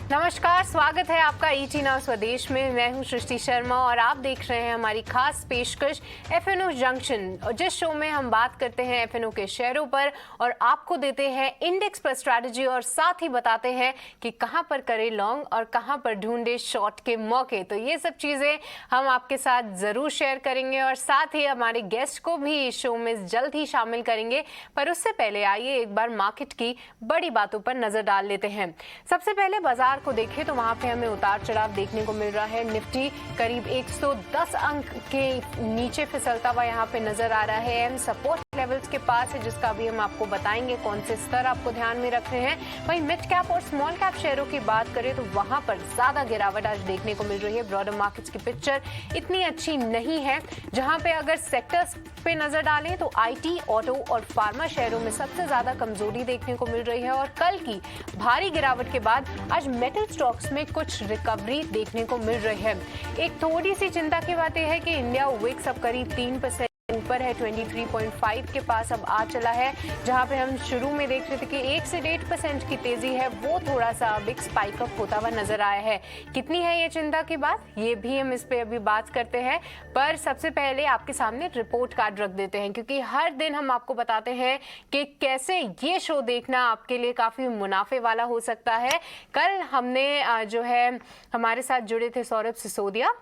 नमस्कार, स्वागत है आपका ईटी नाउ स्वदेश में। मैं हूं सृष्टि शर्मा और आप देख रहे हैं हमारी खास पेशकश एफएनओ जंक्शन, जिस शो में हम बात करते हैं एफएनओ के शेयरों पर और आपको देते हैं इंडेक्स पर स्ट्रैटेजी और साथ ही बताते हैं कि कहां पर करें लॉन्ग और कहां पर ढूंढे शॉर्ट के मौके। तो ये सब चीजें हम आपके साथ जरूर शेयर करेंगे और साथ ही हमारे गेस्ट को भी इस शो में जल्द ही शामिल करेंगे। पर उससे पहले आइए एक बार मार्केट की बड़ी बातों पर नजर डाल लेते हैं। सबसे पहले बाजार को देखें तो वहां पे हमें उतार चढ़ाव देखने को मिल रहा है। निफ्टी करीब 110 अंक के नीचे फिसलता हुआ यहाँ पे नजर आ रहा है। एम सपोर्ट लेवल्स के पास है, जिसका भी हम आपको बताएंगे कौन से स्तर आपको ध्यान में रखने हैं। वहीं मिड कैप और स्मॉल कैप शेयरों की बात करें तो वहां पर ज्यादा गिरावट आज देखने को मिल रही है। ब्रॉडर मार्केट्स की पिक्चर इतनी अच्छी नहीं है, जहां पे अगर सेक्टर्स पे नजर डालें तो आईटी, ऑटो और फार्मा शेयरों में सबसे ज्यादा कमजोरी देखने को मिल रही है। और कल की भारी गिरावट के बाद आज मेटल स्टॉक्स में कुछ रिकवरी देखने को मिल रही है। एक थोड़ी सी चिंता की बात यह है कि इंडिया विक्स अब करीब 3% ऊपर है, 23.5 के पास अब आ चला है। जहां पे हम शुरू में देख रहे थे कि 1 से 1.5% की तेजी है, वो थोड़ा सा अब एक स्पाइक अप होता हुआ नजर आया है। कितनी है ये चिंता की बात, ये भी हम इस पे अभी बात करते हैं। पर सबसे पहले आपके सामने रिपोर्ट कार्ड रख देते हैं, क्योंकि हर दिन हम आपको बताते हैं कि कैसे ये शो देखना आपके लिए काफी मुनाफे वाला हो सकता है। कल हमने जो है हमारे साथ जुड़े थे सौरभ सिसोदिया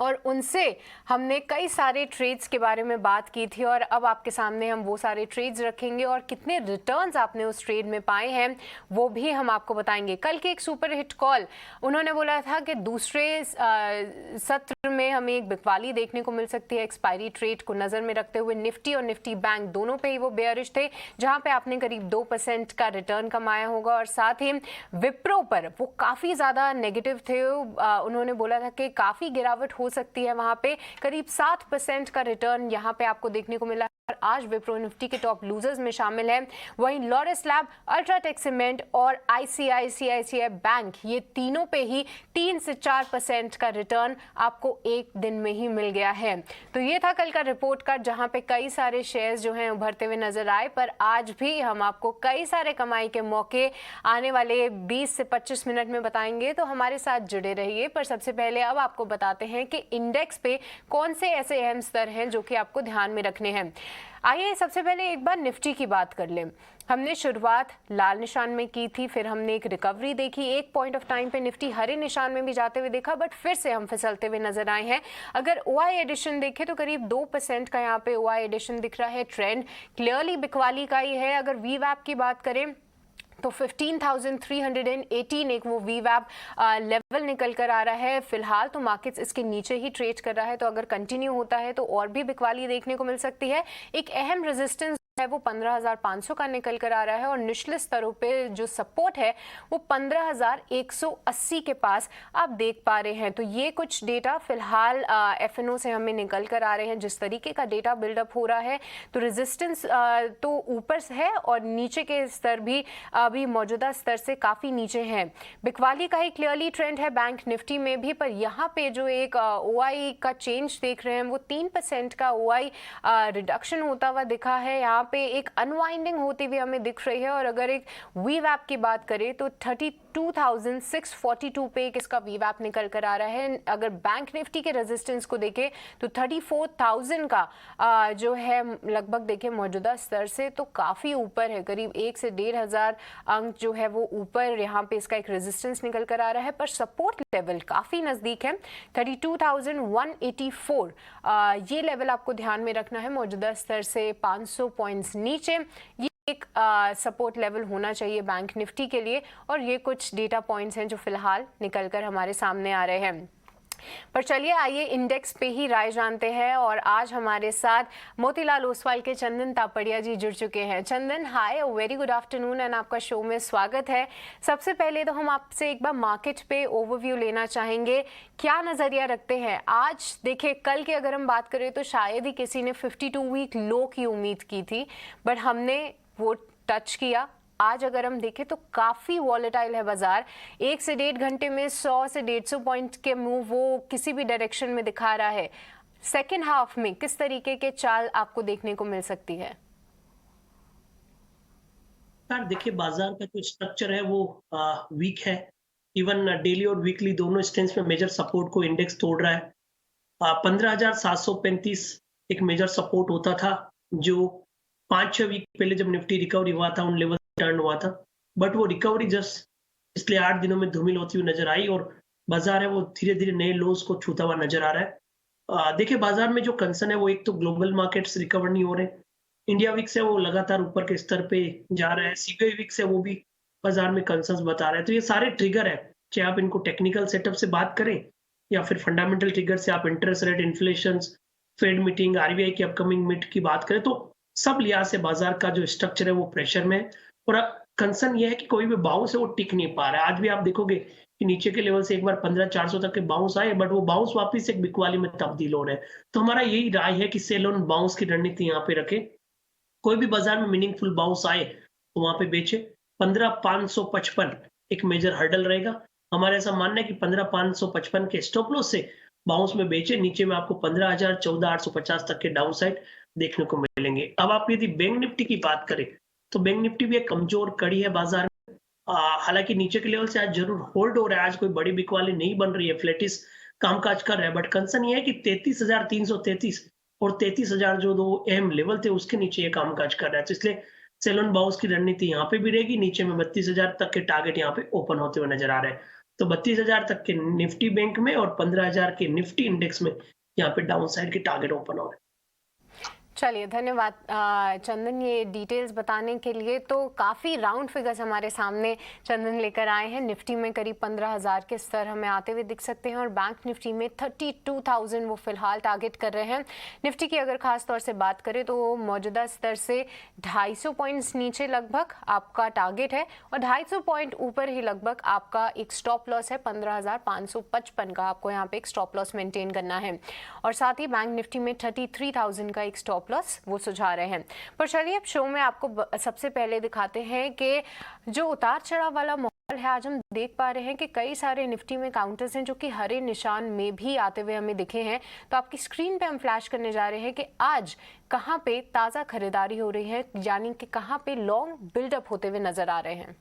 और उनसे हमने कई सारे ट्रेड्स के बारे में बात की थी और अब आपके सामने हम वो सारे ट्रेड्स रखेंगे और कितने रिटर्न्स आपने उस ट्रेड में पाए हैं वो भी हम आपको बताएंगे। कल की एक सुपर हिट कॉल, उन्होंने बोला था कि दूसरे सत्र में हमें एक बिकवाली देखने को मिल सकती है। एक्सपायरी ट्रेड को नजर में रखते हुए निफ्टी और निफ्टी बैंक दोनों पे ही वो बेयरिश थे, जहां पे आपने करीब 2% का रिटर्न कमाया होगा। और साथ ही विप्रो पर वो काफी ज्यादा नेगेटिव थे, उन्होंने बोला था कि काफी गिरावट हो सकती है, वहां पे करीब 7% का रिटर्न यहां पे आपको देखने को मिला। आज विप्रो निफ्टी के टॉप लूजर्स में शामिल है। वहीं लॉरस लैब, अल्ट्राटेक सीमेंट और आईसीआईसीआई बैंक, ये तीनों पे ही 3 से 4% का रिटर्न आपको एक दिन में ही मिल गया है। तो ये था कल का रिपोर्ट कार्ड, जहां पे कई सारे शेयर्स जो हैं उभरते हुए नजर आए। पर आज भी हम आपको कई सारे कमाई के मौके आने वाले 20 से 25 मिनट में बताएंगे, तो हमारे साथ जुड़े रहिए। पर सबसे पहले अब आपको बताते हैं कि इंडेक्स पे कौन से ऐसे अहम स्तर हैं जो कि आपको ध्यान में रखने हैं। आइए सबसे पहले एक बार निफ्टी की बात कर लें। हमने शुरुआत लाल निशान में की थी, फिर हमने एक रिकवरी देखी, एक पॉइंट ऑफ टाइम पे निफ्टी हरे निशान में भी जाते हुए देखा, बट फिर से हम फिसलते हुए नजर आए हैं। अगर ओआई एडिशन देखें तो करीब 2% का यहाँ पे ओआई एडिशन दिख रहा है। ट्रेंड क्लियरली बिकवाली का ही है। अगर वीवैप की बात करें तो 15,318 एक वो वीवैप लेवल निकल कर आ रहा है। फिलहाल तो मार्केट्स इसके नीचे ही ट्रेड कर रहा है, तो अगर कंटिन्यू होता है तो और भी बिकवाली देखने को मिल सकती है। एक अहम रेजिस्टेंस है वो 15,500 का निकल कर आ रहा है और निचले स्तरों पे जो सपोर्ट है वो 15,180 के पास आप देख पा रहे हैं। तो ये कुछ डेटा फिलहाल एफएनओ से हमें निकल कर आ रहे हैं। जिस तरीके का डेटा बिल्डअप हो रहा है तो रेजिस्टेंस तो ऊपर से है और नीचे के स्तर भी अभी मौजूदा स्तर से काफी नीचे हैं। बिकवाली का ही क्लियरली ट्रेंड है बैंक निफ्टी में भी। पर यहाँ पे जो एक ओआई का चेंज देख रहे हैं वो 3% का ओआई रिडक्शन होता हुआ दिखा है। यहाँ पे एक अनवाइंडिंग होती हुई हमें दिख रही है। और अगर एक वीवैप की बात करें तो 32,642 पे एक इसका वीवैप निकल कर आ रहा है। अगर बैंक निफ्टी के रेजिस्टेंस को देखें तो 34,000 का जो है लगभग देखें मौजूदा स्तर से तो काफी ऊपर है, करीब 1 से 1,500 अंक जो है वो ऊपर यहाँ पे इसका एक रेजिस्टेंस निकल कर आ रहा है। पर सपोर्ट लेवल काफी नजदीक है, 32,184 ये लेवल आपको ध्यान में रखना है। मौजूदा स्तर से 500 पॉइंट्स नीचे ये एक सपोर्ट लेवल होना चाहिए बैंक निफ्टी के लिए। और ये कुछ डेटा पॉइंट्स हैं जो फिलहाल निकलकर हमारे सामने आ रहे हैं। पर चलिए आइए इंडेक्स पे ही राय जानते हैं और आज हमारे साथ मोतीलाल ओसवाल के चंदन तापड़िया जी जुड़ चुके हैं। चंदन, हाय, वेरी गुड आफ्टरनून एंड आपका शो में स्वागत है। सबसे पहले तो हम आपसे एक बार मार्केट पे ओवरव्यू लेना चाहेंगे, क्या नजरिया रखते हैं आज? देखिए कल की अगर हम बात करें तो शायद ही किसी ने 52 वीक लो की उम्मीद की थी, बट हमने वो टच किया। आज अगर हम देखें तो काफी वॉलेटाइल है बाजार। 1 से 1.5 घंटे में 100 से 150 पॉइंट के मूव वो किसी भी डायरेक्शन में दिखा रहा है। सेकेंड हाफ में किस तरीके के चाल आपको देखने को मिल सकती है? देखिए बाजार का जो स्ट्रक्चर है वो वीक है। इवन डेली और वीकली दोनों स्ट्रेंथ्स में मेजर सपोर्ट को इंडेक्स तोड़ रहा है। 15,735 एक मेजर सपोर्ट होता था, जो 5-6 वीक पहले जब निफ्टी रिकवरी हुआ था उन लेवल टर्न हुआ था। बट वो रिकवरी जस्ट पिछले 8 दिनों में धूमिल होती हुई नजर आई और बाजार है वो धीरे-धीरे नए लोज को छूता हुआ नजर आ रहा है। देखिए बाजार में जो कंसर्न है वो एक तो ग्लोबल मार्केट्स रिकवर नहीं हो रहे। इंडिया विक्स है वो लगातार ऊपर के स्तर पे जा रहा है। सीपीआई विक्स है वो भी बाजार में कंसर्न्स बता रहा है। तो ये सारे ट्रिगर है, चाहे आप इनको टेक्निकल सेटअप से बात करें या फिर फंडामेंटल ट्रिगर से आप interest rate, inflation, fade meeting, RBI की अपकमिंग मीट की बात करें, तो सब लिहाज से बाजार का जो स्ट्रक्चर है वो प्रेशर में है। और कंसर्न ये है कि कोई भी बाउंस है वो टिक नहीं पा रहा है। आज भी आप देखोगे कि नीचे के लेवल से एक बार 15,400 तक के बाउंस आए, बट वो बाउंस वापस एक बिकवाली में तब्दील हो रहे हैं। तो हमारा यही राय है कि सेल ऑन बाउंस की रणनीति यहाँ पे रखें। कोई भी बाजार में मीनिंगफुल बाउंस आए तो वहां पे बेचे। 15,555 एक मेजर हर्डल रहेगा। हमारा ऐसा मानना है कि 15,555 के स्टॉप लॉस से बाउंस में बेचे। नीचे में आपको 15,000, 14,850 तक के डाउन साइड देखने को मिलेंगे। अब आप यदि बैंक निफ्टी की बात करें तो बैंक निफ्टी भी एक कमजोर कड़ी है बाजार में। हालांकि नीचे के लेवल से आज जरूर होल्ड हो रहा है, आज कोई बड़ी बिकवाली नहीं बन रही है, फ्लैटिस कामकाज कर रहा है। बट कंसर्न ये है कि 33,333 और 33,000 जो दो अहम लेवल थे उसके नीचे ये कामकाज कर रहा है। तो इसलिए सेल ऑन बाउंस की रणनीति यहाँ पे भी रहेगी। नीचे में 32,000 तक के टारगेट यहाँ पे ओपन होते हुए नजर आ रहे हैं। तो 32,000 तक के निफ्टी बैंक में और 15,000 के निफ्टी इंडेक्स में यहाँ पे डाउन साइड के टारगेट ओपन हो रहे हैं। चलिए, धन्यवाद चंदन ये डिटेल्स बताने के लिए। तो काफ़ी राउंड फिगर्स हमारे सामने चंदन लेकर आए हैं। निफ्टी में करीब 15,000 के स्तर हमें आते हुए दिख सकते हैं और बैंक निफ्टी में 32,000 वो फिलहाल टारगेट कर रहे हैं। निफ्टी की अगर खास तौर से बात करें तो मौजूदा स्तर से 250 पॉइंट्स नीचे लगभग आपका टारगेट है और 250 पॉइंट ऊपर ही लगभग आपका एक स्टॉप लॉस है 15,555 का। आपको यहाँ पे एक स्टॉप लॉस मेंटेन करना है और साथ ही बैंक निफ्टी में 33,000 का एक स्टॉप लॉस वो सुझा रहे हैं। पर चलिए अब शो में आपको सबसे पहले दिखाते हैं कि जो उतार चढ़ाव वाला माहौल है, आज हम देख पा रहे हैं कि कई सारे निफ्टी में काउंटर्स हैं जो कि हरे निशान में भी आते हुए हमें दिखे हैं। तो आपकी स्क्रीन पे हम फ्लैश करने जा रहे हैं कि आज कहां पे ताज़ा खरीदारी हो रही है, यानी कि कहां पे लॉन्ग बिल्डअप होते हुए नजर आ रहे हैं।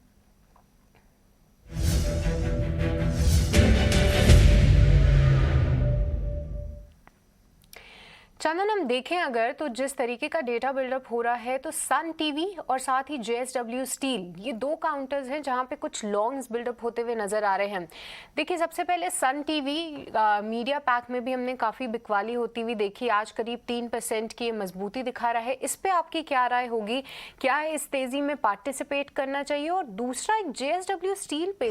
चंदन हम देखें अगर तो जिस तरीके का डेटा बिल्डअप हो रहा है, तो सन टीवी और साथ ही जेएसडब्ल्यू स्टील, ये दो काउंटर्स हैं जहां पे कुछ लॉन्ग्स बिल्डअप होते हुए नजर आ रहे हैं। देखिए सबसे पहले सन टीवी मीडिया पैक में भी हमने काफ़ी बिकवाली होती हुई देखी। आज करीब 3% की मजबूती दिखा रहा है। इस पे आपकी क्या राय होगी? क्या इस तेज़ी में पार्टिसिपेट करना चाहिए? और दूसरा एक जेएसडब्ल्यू स्टील पे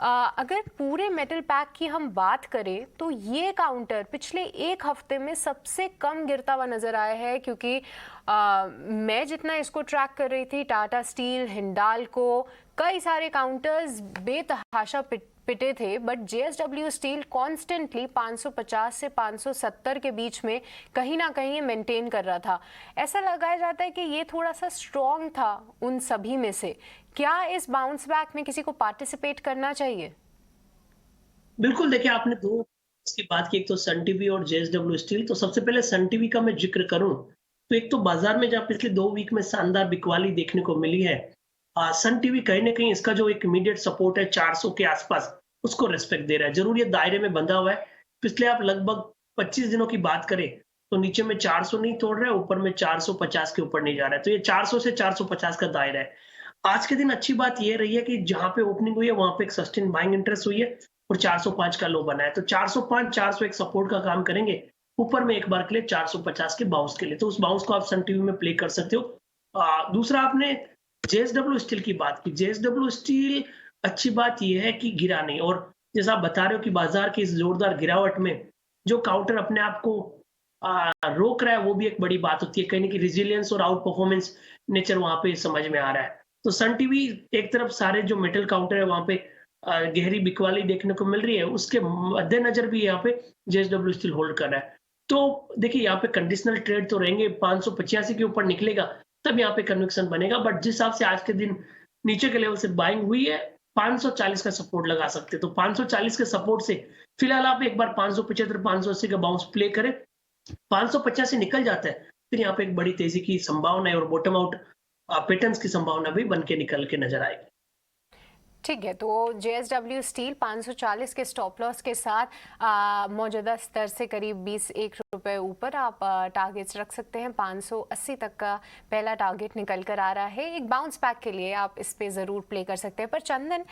अगर पूरे मेटल पैक की हम बात करें तो ये काउंटर पिछले एक हफ्ते में सबसे कम गिरता हुआ नजर आया है, क्योंकि मैं जितना इसको ट्रैक कर रही थी, टाटा स्टील, हिंडाल्को, कई सारे काउंटर्स बेतहाशा पिटे थे, बट जेएसडब्ल्यू स्टील कॉन्स्टेंटली 550 से 570 के बीच में कहीं ना कहीं ये मेंटेन कर रहा था। ऐसा लगाया जाता है कि ये थोड़ा सा स्ट्रॉन्ग था उन सभी में से। क्या इस बाउंस बैक में किसी को पार्टिसिपेट करना चाहिए? बिल्कुल, देखिए आपने दो इसकी बात की, एक तो सन टीवी और जेएसडब्ल्यू स्टील। तो सबसे पहले सन टीवी का मैं जिक्र करूं तो एक तो बाजार में जहां पिछले 2 वीक में शानदार बिकवाली देखने को मिली है, सन टीवी कहीं ना कहीं इसका जो एक इमीडिएट सपोर्ट है 400 के आसपास, उसको रेस्पेक्ट दे रहा है। जरूर ये दायरे में बंधा हुआ है। पिछले आप लगभग 25 दिनों की बात करें तो नीचे में 400 नहीं तोड़ रहा है, ऊपर में 450 के ऊपर नहीं जा रहा है। तो ये 400 से 450 का दायरा है। आज के दिन अच्छी बात ये रही है कि जहां पे ओपनिंग हुई है वहां पे एक सस्टेन बाइंग इंटरेस्ट हुई है और 405 का लो बना है। तो 405, 400 एक सपोर्ट का काम करेंगे। ऊपर में एक बार के लिए 450 के बाउंस के लिए, तो उस बाउंस को आप सन टीवी में प्ले कर सकते हो। दूसरा आपने जेएसडब्ल्यू स्टील की बात की। जेएसडब्ल्यू स्टील अच्छी बात यह है कि गिरा नहीं, और जैसा आप बता रहे हो कि बाजार की इस जोरदार गिरावट में जो काउंटर अपने आप को रोक रहा है, वो भी एक बड़ी बात होती है। कहीं की रिजिलियंस और आउट परफॉर्मेंस नेचर वहां पे समझ में आ रहा है। तो सन टीवी एक तरफ सारे जो मेटल काउंटर है वहां पे गहरी बिकवाली देखने को मिल रही है, उसके मद्देनजर भी यहाँ पे जेएसडब्ल्यू स्टील होल्ड कर रहा है। तो देखिए यहाँ पे कंडीशनल ट्रेड तो रहेंगे, 585 के ऊपर निकलेगा तब यहाँ पे कन्विक्शन बनेगा। बट जिस हिसाब से आज के दिन नीचे के लेवल से बाइंग हुई है, 540 का सपोर्ट लगा सकते हैं। तो 540 के सपोर्ट से फिलहाल आप एक बार 575, 580 का बाउंस प्ले करें। 550 से निकल जाता है फिर यहाँ पे एक बड़ी तेजी की संभावना है और बॉटम आउट पैटर्न्स की संभावना भी बन के निकल के नजर आएगी। ठीक है, तो JSW स्टील 540 के स्टॉप लॉस के साथ मौजूदा स्तर से करीब 21 रुपए ऊपर आप टारगेट्स रख सकते हैं। 580 तक का पहला टारगेट निकल कर आ रहा है। एक बाउंस बैक के लिए आप इस पे ज़रूर प्ले कर सकते हैं। पर चंदन,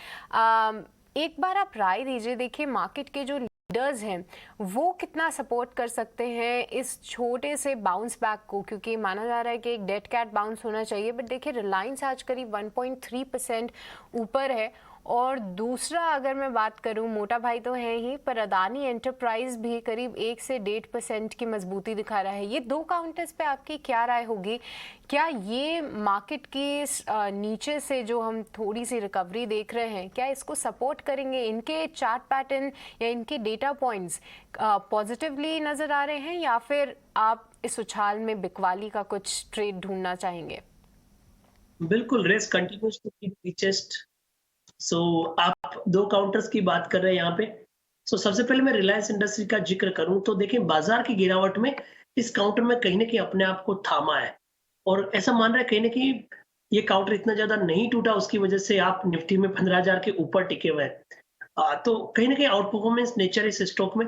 एक बार आप राय दीजिए, देखिए मार्केट के जो लीडर्स हैं वो कितना सपोर्ट कर सकते हैं इस छोटे से बाउंस बैक को, क्योंकि माना जा रहा है कि एक डेड कैट बाउंस होना चाहिए। बट देखिए रिलायंस आज करीब 1.3% ऊपर है, और दूसरा अगर मैं बात करूं, मोटा भाई तो है ही, पर अदानी एंटरप्राइज भी करीब 1 से 1.5% की मजबूती दिखा रहा है। ये दो काउंटर्स पे आपकी क्या राय होगी? क्या ये मार्केट की नीचे से जो हम थोड़ी सी रिकवरी देख रहे हैं, क्या इसको सपोर्ट करेंगे? इनके चार्ट पैटर्न या इनके डेटा पॉइंट्स पॉजिटिवली नजर आ रहे हैं, या फिर आप इस उछाल में बिकवाली का कुछ ट्रेड ढूंढना चाहेंगे? बिल्कुल, रेस कंटिन्यूज टू बी रीचेस्ट। सो आप दो काउंटर्स की बात कर रहे हैं यहाँ पे। सबसे पहले मैं रिलायंस इंडस्ट्री का जिक्र करूं तो देखिए बाजार की गिरावट में इस काउंटर में कहीं ना कहीं अपने आप को थामा है, और ऐसा मान रहा है कहीं ना कहीं ये काउंटर इतना ज्यादा नहीं टूटा, उसकी वजह से आप निफ्टी में 15,000 के ऊपर टिके हुए हैं। तो कहीं ना कहीं आउट परफॉर्मेंस नेचर इस स्टॉक में।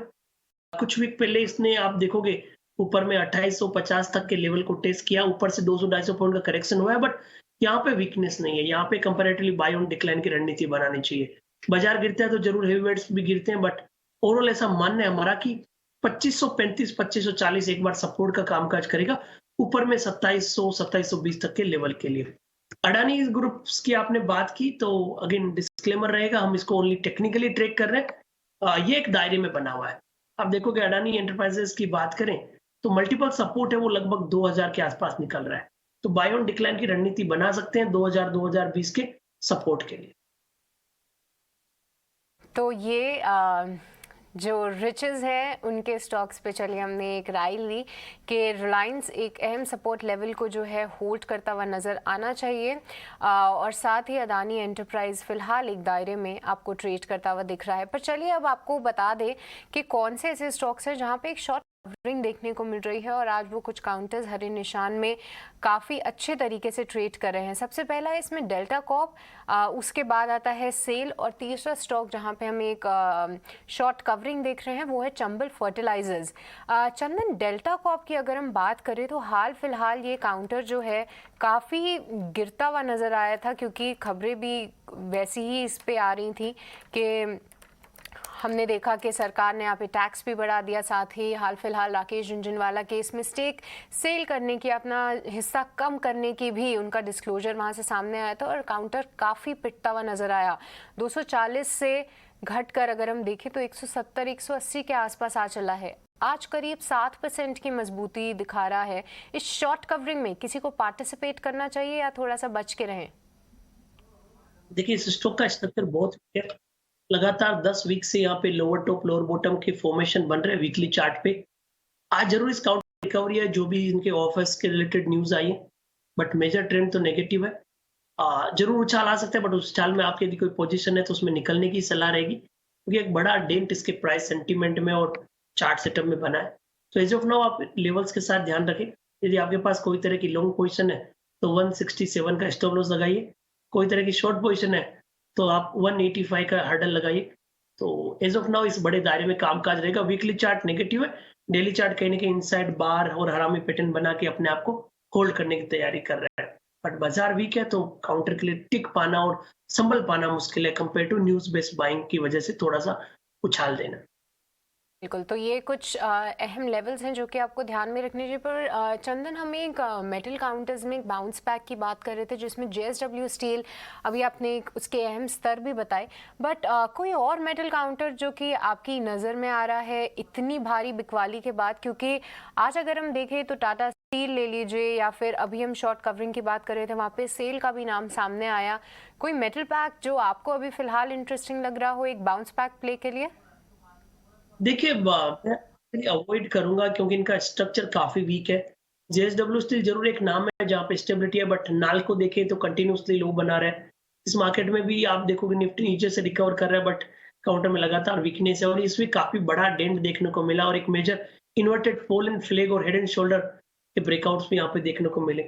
कुछ वीक पहले इसने आप देखोगे ऊपर में 2850 तक के लेवल को टेस्ट किया, ऊपर से 200-250 पॉइंट का करेक्शन हुआ है, बट यहाँ पे वीकनेस नहीं है। यहाँ पे कंपैरेटिवली बाय ऑन डिक्लाइन की रणनीति बनानी चाहिए। बाजार गिरता है तो जरूर हेवी वेट्स भी गिरते हैं, बट ओवरऑल ऐसा मानना है हमारा कि 2535 2540 एक बार सपोर्ट का कामकाज करेगा, ऊपर में 2700 2720 तक के लेवल के लिए। अडानी ग्रुप्स की आपने बात की तो अगेन डिस्क्लेमर रहेगा, हम इसको ओनली टेक्निकली ट्रेक कर रहे हैं। ये एक दायरे में बना हुआ है। आप देखोगे अडानी एंटरप्राइजेस की बात करें तो मल्टीपल सपोर्ट है वो लगभग 2000 के आसपास निकल रहा है। तो बाय ऑन डिक्लाइन की रणनीति बना सकते हैं 2000-2020 के सपोर्ट के लिए। तो ये जो रिचेस है उनके स्टॉक्स पे चलिए हमने एक राय ली कि रिलायंस एक अहम सपोर्ट लेवल को जो है होल्ड करता हुआ नज़र आना चाहिए, और साथ ही अदानी एंटरप्राइज फिलहाल एक दायरे में आपको ट्रेड करता हुआ दिख रहा है। पर चलिए अब आपको बता दें कि कौन से ऐसे स्टॉक्स हैं जहां पे एक शॉर्ट कवरिंग देखने को मिल रही है, और आज वो कुछ काउंटर्स हरे निशान में काफ़ी अच्छे तरीके से ट्रेड कर रहे हैं। सबसे पहला है इसमें डेल्टा कॉर्प, उसके बाद आता है सेल, और तीसरा स्टॉक जहां पे हम एक शॉर्ट कवरिंग देख रहे हैं वो है चंबल फर्टिलाइजर्स। चंदन, डेल्टा कॉर्प की अगर हम बात करें तो हाल फिलहाल ये काउंटर जो है काफ़ी गिरता हुआ नज़र आया था, क्योंकि खबरें भी वैसी ही इस पे आ रही थी कि हमने देखा कि सरकार ने यहाँ पे टैक्स भी बढ़ा दिया, साथ ही हाल फिलहाल राकेश झुनझुनवाला केस में स्टेक सेल करने की, अपना हिस्सा कम करने की भी उनका डिस्क्लोजर वहाँ से सामने आया था, और काउंटर काफ़ी पिटता हुआ नज़र आया। 240 से घटकर अगर हम देखें तो 170-180 के आसपास आ चला है। आज करीब 7% की मजबूती दिखा रहा है। इस शॉर्ट कवरिंग में किसी को पार्टिसिपेट करना चाहिए या थोड़ा सा बच के रहें? देखिए इस स्टॉक का स्ट्रक्चर बहुत है। लगातार 10 वीक से यहाँ पे लोअर टॉप लोअर बॉटम के फॉर्मेशन बन रहे हैं वीकली चार्ट पे। आज जरूर इस काउंटर रिकवरी है, जो भी इनके ऑफर्स के रिलेटेड न्यूज आई है, बट मेजर ट्रेंड तो नेगेटिव है। जरूर उछाल आ सकता है, बट उस चाल में आपकी यदि कोई पोजीशन है तो उसमें निकलने की सलाह रहेगी, क्योंकि एक बड़ा डेंट इसके प्राइस सेंटीमेंट में और चार्ट सेटअप में बना है। तो एज ऑफ नाउ आप लेवल्स के साथ ध्यान रखें। यदि आपके पास कोई तरह की लॉन्ग पोजीशन है तो 167 का स्टॉप लॉस लगाइए, कोई तरह की शॉर्ट पोजीशन है तो आप 185 का हर्डल लगाइए। तो एज ऑफ नाउ इस बड़े दायरे में कामकाज रहेगा। वीकली चार्ट नेगेटिव है, डेली चार्ट कहीं ना कहीं इनसाइड बार और हरामी पैटर्न बना के अपने आप को होल्ड करने की तैयारी कर रहा है। बट बाजार वीक है तो काउंटर के लिए टिक पाना और संभल पाना मुश्किल है, compare to news based buying की वजह से थोड़ा सा उछाल देना। बिल्कुल, तो ये कुछ अहम लेवल्स हैं जो कि आपको ध्यान में रखने चाहिए। पर चंदन, हम एक मेटल काउंटर्स में एक बाउंस बैक की बात कर रहे थे, जिसमें JSW स्टील, अभी आपने उसके अहम स्तर भी बताए, बट कोई और मेटल काउंटर जो कि आपकी नज़र में आ रहा है इतनी भारी बिकवाली के बाद? क्योंकि आज अगर हम देखें तो टाटा स्टील ले लीजिए, या फिर अभी हम शॉर्ट कवरिंग की बात कर रहे थे वहाँ पे सेल का भी नाम सामने आया। कोई मेटल पैक जो आपको अभी फिलहाल इंटरेस्टिंग लग रहा हो एक बाउंस बैक प्ले के लिए? देखिए मैं अवॉइड करूंगा क्योंकि इनका स्ट्रक्चर काफी वीक है। JSW स्टील जरूर एक नाम है जहाँ पे स्टेबिलिटी है, बट नाल को देखें तो कंटिन्यूसली लो बना रहा है। इस मार्केट में भी आप देखोगे निफ्टी नीचे से रिकवर कर रहा है, बट काउंटर में लगातार वीकनेस है, और इसमें काफी बड़ा डेंट देखने को मिला, और एक major inverted fall and flag और हेड एंड शोल्डर के ब्रेकआउट्स भी यहाँ पे देखने को मिले।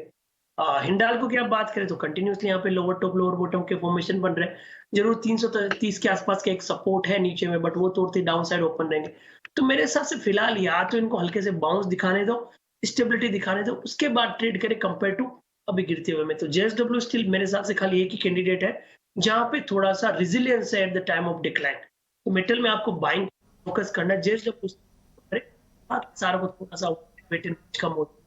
हिंडाल्को की आप बात करें तो कंटिन्यूअसली यहाँ पे लोअर टॉप लोअर बॉटम के फॉर्मेशन बन रहे हैं। जरूर 330 के आसपास का एक सपोर्ट है नीचे में, बट वो तोड़ते डाउन साइड ओपन रहेंगे। तो मेरे हिसाब से फिलहाल या तो इनको हल्के से बाउंस दिखाने दो, स्टेबिलिटी दिखाने दो, उसके बाद ट्रेड करें कंपेयर टू अभी गिरते हुए में। तो जेएसडब्ल्यू स्टिल मेरे हिसाब से खाली एक ही कैंडिडेट है जहां पे थोड़ा सा रिजिलियंस है at the time of decline. तो मेटल में आपको बाइंग फोकस करना है। जेएसडब्ल्यू सारा को थोड़ा सा वेट एंड कम होता है।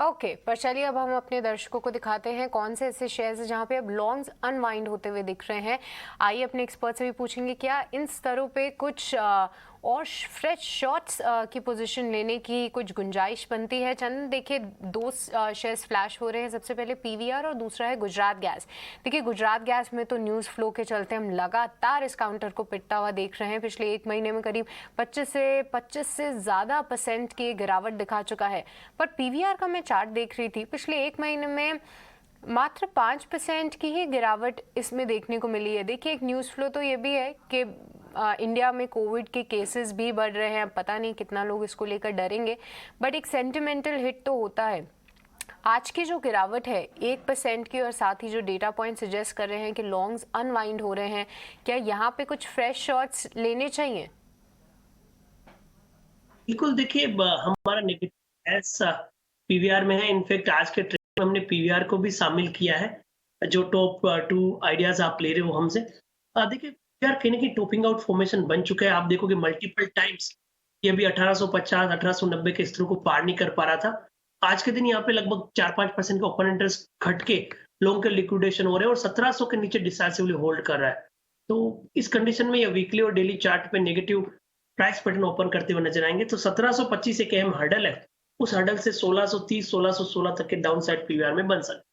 ओके पर चलिए अब हम अपने दर्शकों को दिखाते हैं कौन से ऐसे शेयर्स हैं जहां पे अब लॉन्ग्स अनवाइंड होते हुए दिख रहे हैं। आइए अपने एक्सपर्ट से भी पूछेंगे क्या इन स्तरों पे कुछ और फ्रेश शॉट्स की पोजीशन लेने की कुछ गुंजाइश बनती है। चंदन देखिए दो शेयर्स फ्लैश हो रहे हैं, सबसे पहले पीवीआर और दूसरा है गुजरात गैस। देखिए गुजरात गैस में तो न्यूज़ फ्लो के चलते हम लगातार इस काउंटर को पिटता हुआ देख रहे हैं। पिछले एक महीने में करीब 25 से ज़्यादा % की गिरावट दिखा चुका है। पर पीवीआर का मैं चार्ट देख रही थी, पिछले एक महीने में मात्र 5% की ही गिरावट इसमें देखने को मिली है। देखिए एक न्यूज़ फ्लो तो ये भी है कि इंडिया में कोविड के केसेस भी बढ़ रहे हैं। पता नहीं कितना लोग इसको लेकर डरेंगे, बट एक सेंटिमेंटल हिट तो होता है। आज की जो गिरावट है 1% की और साथ ही जो डेटा पॉइंट सजेस्ट कर रहे हैं कि लॉन्ग्स अनवाइंड हो रहे हैं, क्या यहाँ पे कुछ फ्रेश शॉट्स लेने चाहिए? बिल्कुल देखिए हमारा नेगेटिव ऐसा पीवीआर में है। इनफैक्ट आज के ट्रेड में हमने पीवीआर को भी शामिल किया है। जो टॉप 2 आइडियाज आप ले रहे हो हमसे, देखिए पीवीआर कहीं ना कहीं टॉपिंग आउट फॉर्मेशन बन चुका है। आप देखोगे मल्टीपल टाइम्स ये भी 1850 1890 के स्तरों को पार नहीं कर पा रहा था। आज के दिन यहाँ पे लगभग 4-5% का ओपन इंटरेस्ट घट के लॉन्ग के लिक्विडेशन हो रहे हैं और 1700 के नीचे डिसाइसिवली होल्ड कर रहा है। तो इस कंडीशन में ये वीकली और डेली चार्ट पे नेगेटिव प्राइस पैटर्न ओपन करते हुए नजर आएंगे। तो 1725 एक अहम हर्डल है, उस हर्डल से 1630 1616 तक के डाउन साइड पीवीआर में बन सकते।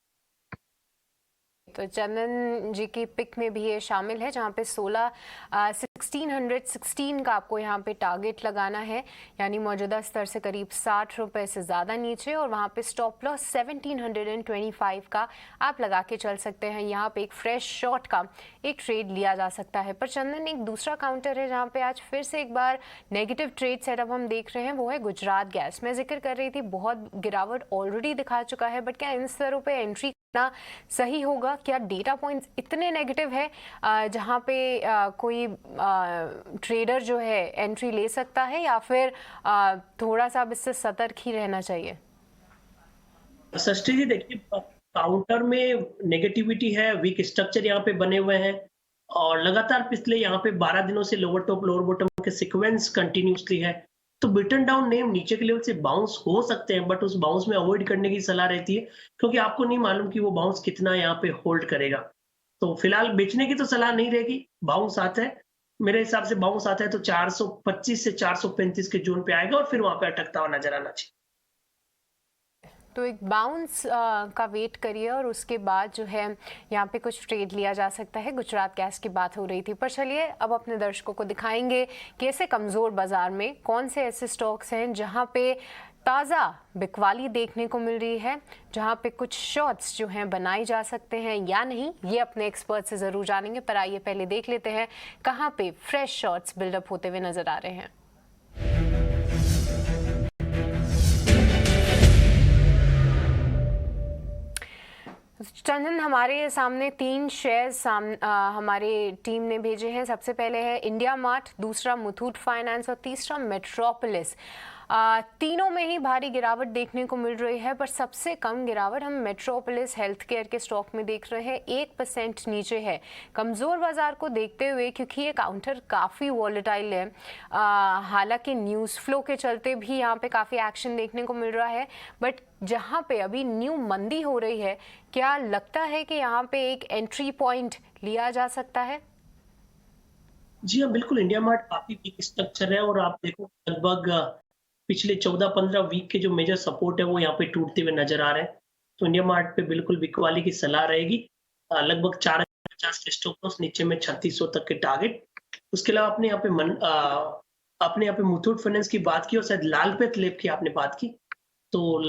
तो चंदन जी की पिक में भी ये शामिल है जहाँ पे 1616 का आपको यहाँ पे टारगेट लगाना है, यानी मौजूदा स्तर से करीब 60 रुपए से ज़्यादा नीचे, और वहाँ पे स्टॉप लॉस 1725 का आप लगा के चल सकते हैं। यहाँ पे एक फ्रेश शॉट का एक ट्रेड लिया जा सकता है। पर चंदन एक दूसरा काउंटर है जहाँ पे आज फिर से एक बार नेगेटिव ट्रेड सेटअप हम देख रहे हैं, वो है गुजरात गैस। मैं जिक्र कर रही थी बहुत गिरावट ऑलरेडी दिखा चुका है, बट क्या इन स्तरों पे एंट्री करना सही होगा? क्या डेटा पॉइंट्स इतने नेगेटिव है जहां पे कोई ट्रेडर जो है एंट्री ले सकता है, या फिर थोड़ा सा अब इससे सतर्क ही रहना चाहिए? सृष्टि जी देखिए काउंटर में नेगेटिविटी है, वीक स्ट्रक्चर यहाँ पे बने हुए हैं और लगातार पिछले यहाँ पे 12 दिनों से लोअर टॉप लोअर बॉटम के सीक्वेंस कंटिन्यूसली है। तो बिटन डाउन नेम नीचे के लेवल से बाउंस हो सकते हैं, बट उस बाउंस में अवॉइड करने की सलाह रहती है क्योंकि आपको नहीं मालूम कि वो बाउंस कितना यहाँ पे होल्ड करेगा। तो फिलहाल बेचने की तो सलाह नहीं रहेगी। बाउंस आता है, मेरे हिसाब से बाउंस आता है तो 425 से 435 के जोन पे आएगा और फिर वहां पे अटकता हुआ नजर आना चाहिए। तो एक बाउंस का वेट करिए और उसके बाद जो है यहाँ पे कुछ ट्रेड लिया जा सकता है। गुजरात गैस की बात हो रही थी, पर चलिए अब अपने दर्शकों को दिखाएंगे कि ऐसे कमज़ोर बाजार में कौन से ऐसे स्टॉक्स हैं जहाँ पे ताज़ा बिकवाली देखने को मिल रही है, जहाँ पे कुछ शॉट्स जो हैं बनाए जा सकते हैं या नहीं, ये अपने एक्सपर्ट से ज़रूर जानेंगे। पर आइए पहले देख लेते हैं कहाँ पे फ्रेश शॉट्स बिल्डअप होते हुए नज़र आ रहे हैं। चंदन हमारे सामने 3 शेयर्स हमारे टीम ने भेजे हैं। सबसे पहले है इंडिया मार्ट, दूसरा मुथूट फाइनेंस और तीसरा मेट्रोपोलिस। तीनों में ही भारी गिरावट देखने को मिल रही है, पर सबसे कम गिरावट हम मेट्रोपोलिस हेल्थ केयर के स्टॉक में देख रहे हैं, 1% नीचे है। कमज़ोर बाजार को देखते हुए, क्योंकि ये काउंटर काफ़ी वॉलेटाइल है, हालांकि न्यूज़ फ्लो के चलते भी यहाँ पे काफ़ी एक्शन देखने को मिल रहा है, बट जहाँ पे अभी न्यू मंदी हो रही है, क्या लगता है कि यहाँ पे एक एंट्री पॉइंट लिया जा सकता है? जी हाँ, बिल्कुल इंडिया मार्ट काफी वीक स्ट्रक्चर है और आप देखो लगभग पिछले 14-15 वीक के जो मेजर सपोर्ट है वो यहाँ पे टूटते हुए नजर आ रहे हैं। तो इंडिया मार्ट पे बिल्कुल बिकवाली की सलाह रहेगी। लगभग 450 के स्टॉप लॉस, नीचे में 3600 तक के टारगेट। उसके अलावा आपने यहाँ पे मुथूट फाइनेंस की बात की और शायद लालपेथ लैब की आपने बात की। तो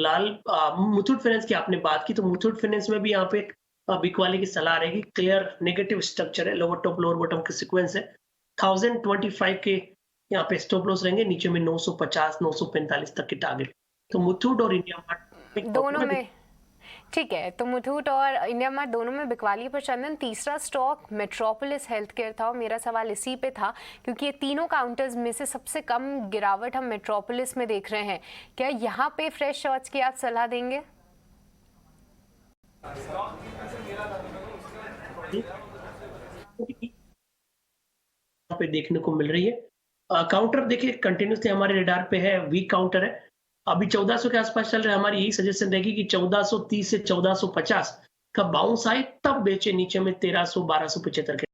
मुथूट फाइनेंस की आपने बात की, तो मुथूट फाइनेंस में भी यहाँ पे बिकवाली की सलाह रहेगी। क्लियर नेगेटिव स्ट्रक्चर है, लोअर टॉप लोअर बॉटम के सीक्वेंस है। 1025 के यहाँ पे स्टॉप लॉस रहेंगे, नीचे में 950 945 तक के टारगेट। तो मुथूट और इंडिया मार्ट दोनों में ठीक है, तो मुथूट और इंडिया मार्ट दोनों में बिकवाली पर चंदन, तीसरा स्टॉक मेट्रोपोलिस हेल्थ केयर था और मेरा सवाल इसी पे था क्योंकि ये तीनों काउंटर्स में से सबसे कम गिरावट हम मेट्रोपोलिस में देख रहे हैं। क्या यहाँ पे फ्रेश शॉट्स की आप सलाह देंगे? पे देखने को मिल रही है। काउंटर देखिए कंटिन्यूसली हमारे रडार पे है, वीक काउंटर है। अभी 1400 के आसपास चल रहा है। हमारी यही सजेशन रहेगी कि 1430 से 1450 का बाउंस आए तब बेचे नीचे में 1300-1275 के।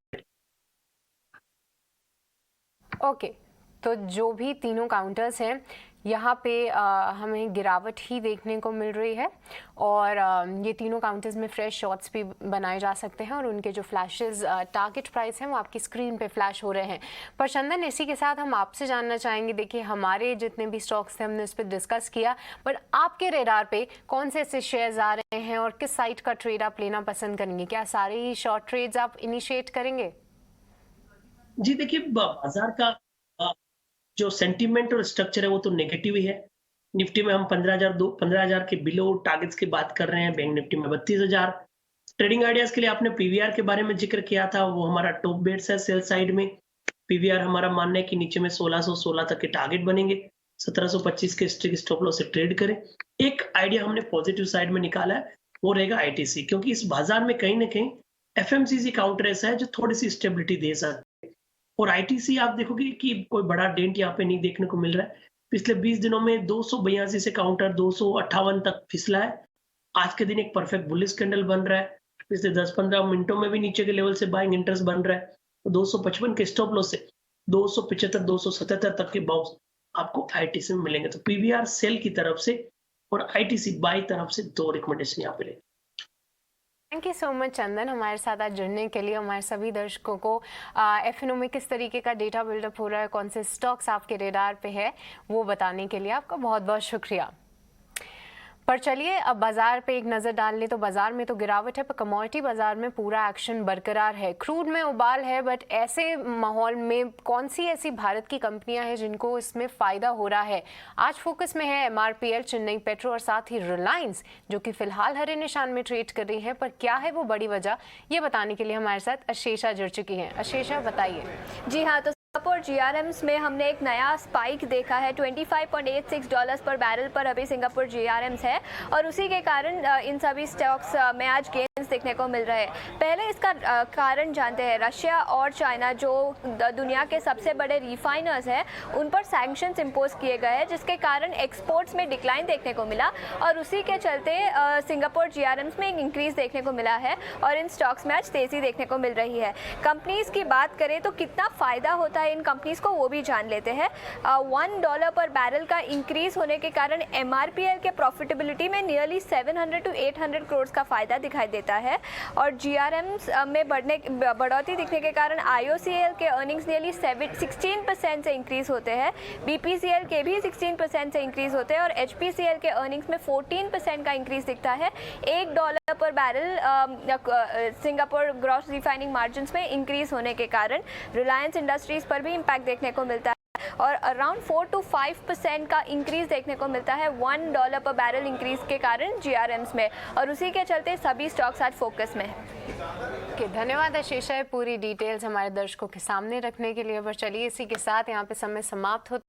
ओके, तो जो भी तीनों काउंटर्स हैं यहाँ पे हमें गिरावट ही देखने को मिल रही है और ये तीनों काउंटर्स में फ्रेश शॉट्स भी बनाए जा सकते हैं और उनके जो फ्लैशेस टारगेट प्राइस हैं वो आपकी स्क्रीन पे फ्लैश हो रहे हैं। पर चंदन, इसी के साथ हम आपसे जानना चाहेंगे, देखिए हमारे जितने भी स्टॉक्स थे हमने उस पर डिस्कस किया, पर आपके रेडार पे कौन से ऐसे शेयर्स आ रहे हैं और किस साइट का ट्रेड आप लेना पसंद करेंगे? क्या सारे ही शॉर्ट ट्रेड्स आप इनिशिएट करेंगे? जी देखिए, बाजार का जो सेंटीमेंट और स्ट्रक्चर है वो तो नेगेटिव ही है। निफ्टी में हम 15,000 के बिलो टारगेट्स की बात कर रहे हैं, बैंक निफ्टी में 32,000। ट्रेडिंग आइडियाज के लिए आपने पीवीआर के बारे में जिक्र किया था, वो हमारा टॉप बेट्स है सेल साइड में। पीवीआर हमारा मानना है कि नीचे में 1616 तक के टारगेट बनेंगे, 1725 के स्ट्रिक स्टॉप लॉस से ट्रेड करें। एक आइडिया हमने पॉजिटिव साइड में निकाला है, वो रहेगा आईटीसी, क्योंकि इस बाजार में कहीं ना कहीं एफएमसीजी काउंटर ऐसा है जो थोड़ी सी स्टेबिलिटी दे सकता है। और आईटीसी आप देखोगे कि कोई बड़ा डेंट यहाँ पे नहीं देखने को मिल रहा है। पिछले 20 दिनों में 282 से काउंटर 258 तक फिसला है। आज के दिन एक परफेक्ट बुलिश कैंडल बन रहा है। पिछले 10-15 मिनटों में भी नीचे के लेवल से बाइंग इंटरेस्ट बन रहा है। तो 255 के स्टॉप लॉस से 275-277 तक के बाउंस आपको आईटीसी में मिलेंगे। तो पीवीआर सेल की तरफ से और आईटीसी बाई तरफ से 2 रिकमेंडेशन यहाँ पे लेंगे। थैंक यू सो मच चंदन, हमारे साथ आज जुड़ने के लिए। हमारे सभी दर्शकों को एफएनओ में किस तरीके का डेटा बिल्डअप हो रहा है, कौन से स्टॉक्स आपके रेडार पे है, वो बताने के लिए आपका बहुत बहुत शुक्रिया। पर चलिए अब बाजार पे एक नज़र डाल लें। तो बाजार में तो गिरावट है, पर कमोडिटी बाजार में पूरा एक्शन बरकरार है। क्रूड में उबाल है, बट ऐसे माहौल में कौन सी ऐसी भारत की कंपनियां हैं जिनको इसमें फ़ायदा हो रहा है? आज फोकस में है एमआरपीएल, चेन्नई पेट्रो और साथ ही रिलायंस, जो कि फिलहाल हरे निशान में ट्रेड कर रही है। पर क्या है वो बड़ी वजह, ये बताने के लिए हमारे साथ अशेषा जुड़ चुकी हैं। अशेषा, बताइए। जी हाँ, तो और जीआरएम्स में हमने एक नया स्पाइक देखा है। $25.86 पर बैरल पर अभी सिंगापुर जीआरएम्स है और उसी के कारण इन सभी स्टॉक्स में आज गेन्स देखने को मिल रहे हैं। पहले इसका कारण जानते हैं। रशिया और चाइना, जो दुनिया के सबसे बड़े रिफाइनर्स हैं, उन पर सैंक्शंस इम्पोज किए गए हैं, जिसके कारण एक्सपोर्ट्स में डिक्लाइन देखने को मिला और उसी के चलते सिंगापुर जीआरएम्स में एक इंक्रीज देखने को मिला है और इन स्टॉक्स में आज तेज़ी देखने को मिल रही है। कंपनीज की बात करें तो कितना फ़ायदा होता है इन कंपनीज को, वो भी जान लेते हैं। $1 पर बैरल का इंक्रीज होने के कारण एमआरपीएल के प्रॉफिटेबिलिटी में नियरली 700 to 800 करोड़ का फायदा दिखाई देता है और जीआरएम्स में बढ़ोतरी दिखने के कारण आईओसीएल के अर्निंग्स नियरली 16% से इंक्रीज होते हैं। बीपीसीएल के भी 16% से इंक्रीज होते हैं और एचपीसीएल के अर्निंग्स में 14% का इंक्रीज दिखता है। $1 पर barrel Singapore gross refining margin में इंक्रीज होने के कारण रिलायंस इंडस्ट्रीज पर भी इम्पैक्ट देखने को मिलता है और अराउंड 4 to 5% का इंक्रीज देखने को मिलता है $1 पर बैरल इंक्रीज के कारण जीआरएम्स में और उसी के चलते सभी स्टॉक्स आज फोकस में है। धन्यवाद अशेषा, पूरी डिटेल्स हमारे दर्शकों के सामने रखने के लिए। पर चलिए इसी के साथ यहाँ पे समय समाप्त होता है।